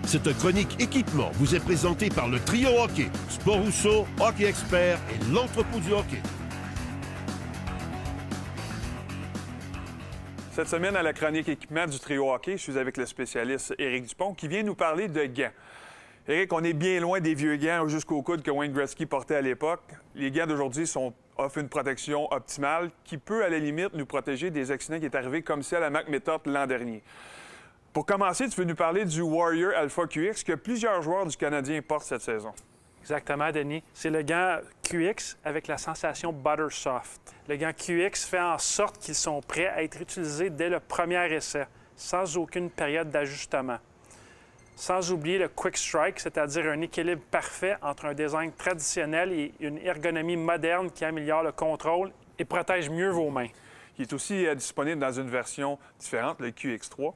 Cette chronique équipement vous est présentée par le Trio Hockey, Sport Rousseau, Hockey Expert et l'entrepôt du hockey. Cette semaine, à la chronique équipement du Trio Hockey, je suis avec le spécialiste Éric Dupont qui vient nous parler de gants. Éric, on est bien loin des vieux gants jusqu'au coude que Wayne Gretzky portait à l'époque. Les gants d'aujourd'hui offrent une protection optimale qui peut, à la limite, nous protéger des accidents qui est arrivé comme celle à McMethod l'an dernier. Pour commencer, tu veux nous parler du Warrior Alpha QX que plusieurs joueurs du Canadien portent cette saison. Exactement, Denis. C'est le gant QX avec la sensation Buttersoft. Le gant QX fait en sorte qu'ils sont prêts à être utilisés dès le premier essai, sans aucune période d'ajustement. Sans oublier le Quick Strike, c'est-à-dire un équilibre parfait entre un design traditionnel et une ergonomie moderne qui améliore le contrôle et protège mieux vos mains. Il est aussi disponible dans une version différente, le QX3.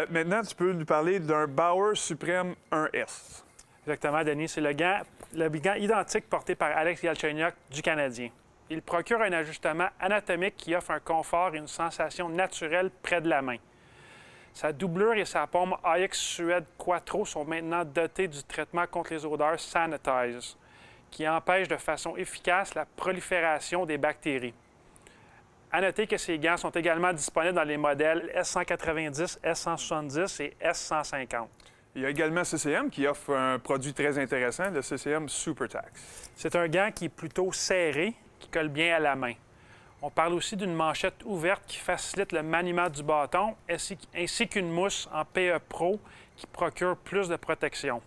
Maintenant, tu peux nous parler d'un Bauer Supreme 1S. Exactement, Denis. C'est le gant identique porté par Alex Galchenyuk du Canadien. Il procure un ajustement anatomique qui offre un confort et une sensation naturelle près de la main. Sa doublure et sa paume AX Suede Quattro sont maintenant dotées du traitement contre les odeurs Sanitize, qui empêche de façon efficace la prolifération des bactéries. À noter que ces gants sont également disponibles dans les modèles S190, S170 et S150. Il y a également CCM qui offre un produit très intéressant, le CCM SuperTax. C'est un gant qui est plutôt serré, qui colle bien à la main. On parle aussi d'une manchette ouverte qui facilite le maniement du bâton, ainsi qu'une mousse en PE Pro qui procure plus de protection.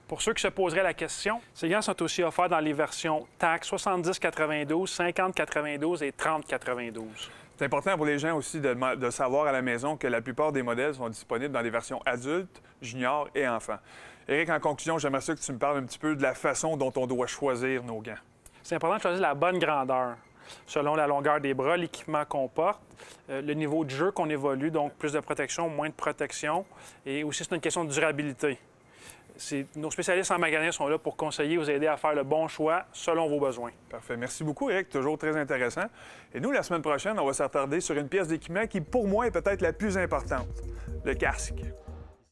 Pour ceux qui se poseraient la question, ces gants sont aussi offerts dans les versions TAC 70-92, 50-92 et 30-92. C'est important pour les gens aussi de savoir à la maison que la plupart des modèles sont disponibles dans les versions adultes, juniors et enfants. Éric, en conclusion, j'aimerais ça que tu me parles un petit peu de la façon dont on doit choisir nos gants. C'est important de choisir la bonne grandeur, selon la longueur des bras, l'équipement qu'on porte, le niveau de jeu qu'on évolue, donc plus de protection, moins de protection, et aussi c'est une question de durabilité. Nos spécialistes en magasin sont là pour conseiller, vous aider à faire le bon choix selon vos besoins. Parfait. Merci beaucoup, Éric. Toujours très intéressant. Et nous, la semaine prochaine, on va s'attarder sur une pièce d'équipement qui, pour moi, est peut-être la plus importante, le casque.